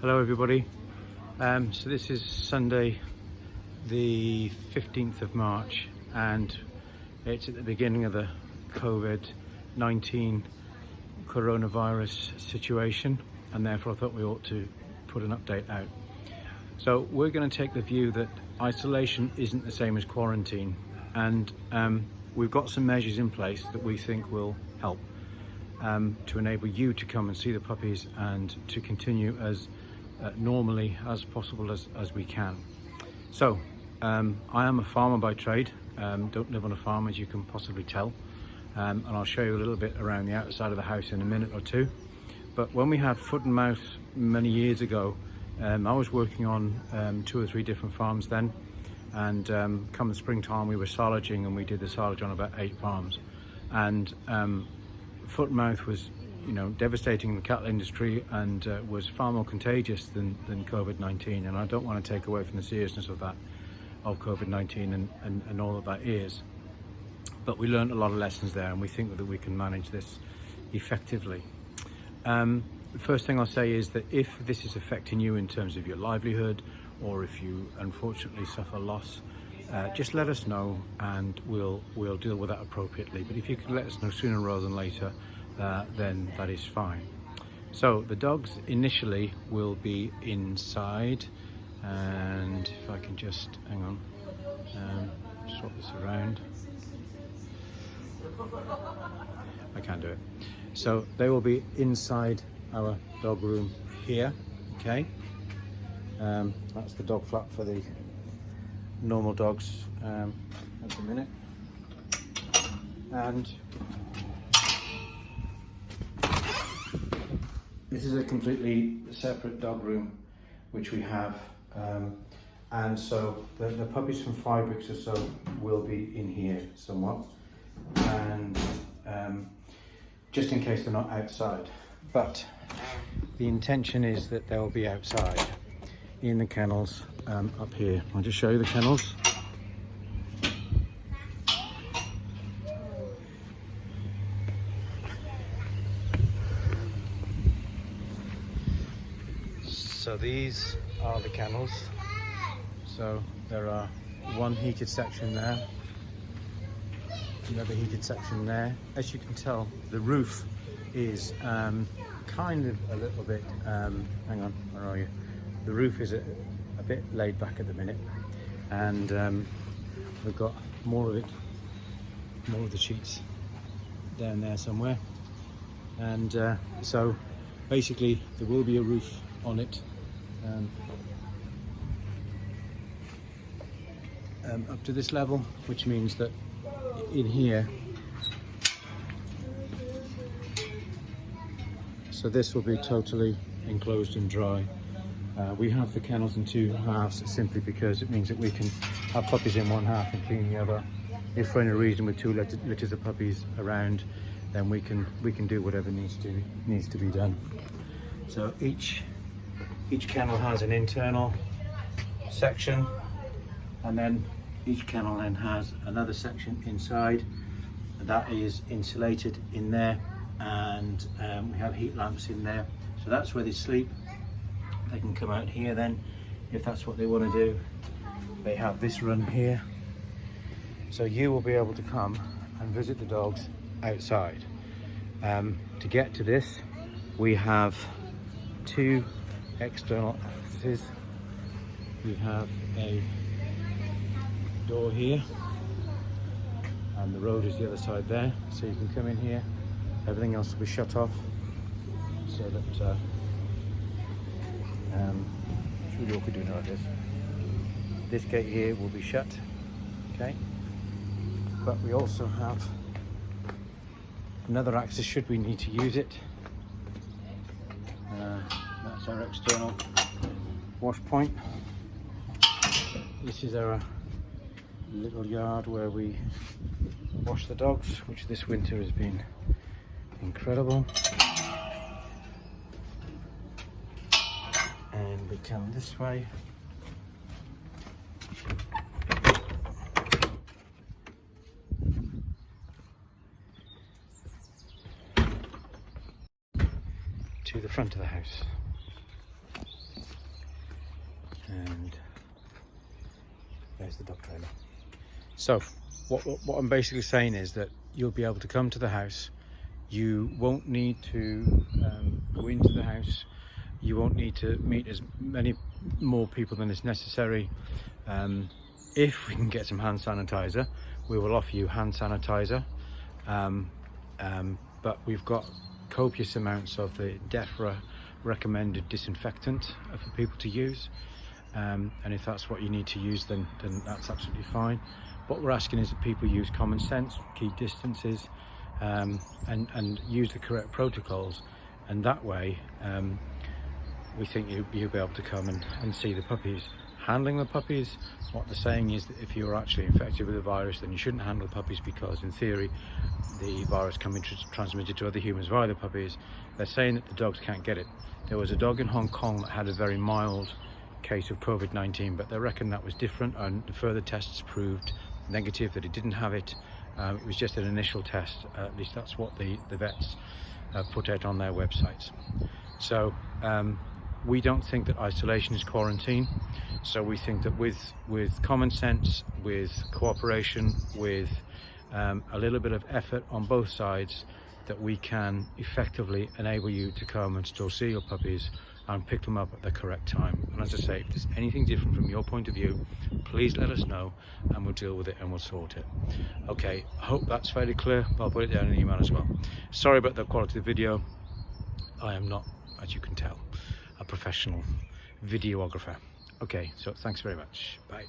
Hello everybody. So this is Sunday the 15th of March and it's at the beginning of the Covid-19 coronavirus situation, and therefore I thought we ought to put an update out. So we're going to take the view that isolation isn't the same as quarantine, and we've got some measures in place that we think will help to enable you to come and see the puppies and to continue as normally as possible as we can. So I am a farmer by trade, don't live on a farm as you can possibly tell, and I'll show you a little bit around the outside of the house in a minute or two. But when we had foot and mouth many years ago, I was working on 2 or 3 different farms then, and come the springtime we were silaging, and we did the silage on about 8 farms, and foot and mouth was devastating the cattle industry, and was far more contagious than Covid-19, and I don't want to take away from the seriousness of that, of Covid-19 and all that is, but we learned a lot of lessons there, and we think that we can manage this effectively. The first thing I'll say is that if this is affecting you in terms of your livelihood, or if you unfortunately suffer loss, just let us know and we'll deal with that appropriately. But if you could let us know sooner rather than later, then that is fine. So the dogs initially will be inside, and if I can just hang on, swap this around. I can't do it. So they will be inside our dog room here. Okay, that's the dog flap for the normal dogs at the minute, and this is a completely separate dog room which we have, and so the puppies from 5 weeks or so will be in here somewhat, and just in case they're not outside. But the intention is that they'll be outside in the kennels up here. I'll just show you the kennels. So these are the kennels. So there are one heated section there, another heated section there. As you can tell, the roof is kind of a little bit, hang on, where are you? The roof is a bit laid back at the minute, and we've got more of the sheets down there somewhere, and so basically there will be a roof on it, up to this level, which means that in here, so this will be totally enclosed and dry. We have the kennels in 2 halves simply because it means that we can have puppies in one half and clean the other. If for any reason with 2 litters of puppies around, then we can do whatever needs to be done. So each kennel has an internal section, and then each kennel then has another section inside that is insulated in there, and we have heat lamps in there, so that's where they sleep. They can come out here then if that's what they want to do. They have this run here, so you will be able to come and visit the dogs outside. To get to this, we have 2 external accesses. We have a door here, and the road is the other side there, so you can come in here. Everything else will be shut off, so that it's really awkward doing it like this. This gate here will be shut, okay? But we also have another access should we need to use it. That's our external wash point. This is our little yard where we wash the dogs, which this winter has been incredible. And we come this way. To the front of the house. And there's the dog trailer. So what I'm basically saying is that you'll be able to come to the house. You won't need to go into the house. You won't need to meet as many more people than is necessary. If we can get some hand sanitizer, we will offer you hand sanitizer. But we've got copious amounts of the DEFRA recommended disinfectant for people to use. And if that's what you need to use, then that's absolutely fine. What we're asking is that people use common sense, keep distances, and use the correct protocols. And that way, we think you'll be able to come and see the puppies. Handling the puppies, what they're saying is that if you're actually infected with the virus, then you shouldn't handle puppies, because in theory the virus can be transmitted to other humans via the puppies. They're saying that the dogs can't get it. There was a dog in Hong Kong that had a very mild case of COVID-19, but they reckon that was different, and further tests proved negative that it didn't have it. It was just an initial test, at least that's what the vets put out on their websites. So we don't think that isolation is quarantine. So we think that with common sense, with cooperation, with a little bit of effort on both sides, that we can effectively enable you to come and still see your puppies and pick them up at the correct time. And as I say, if there's anything different from your point of view, please let us know and we'll deal with it and we'll sort it. Okay, I hope that's fairly clear. I'll put it down in an email as well. Sorry about the quality of the video. I am not, as you can tell, a professional videographer. Okay, so thanks very much. Bye.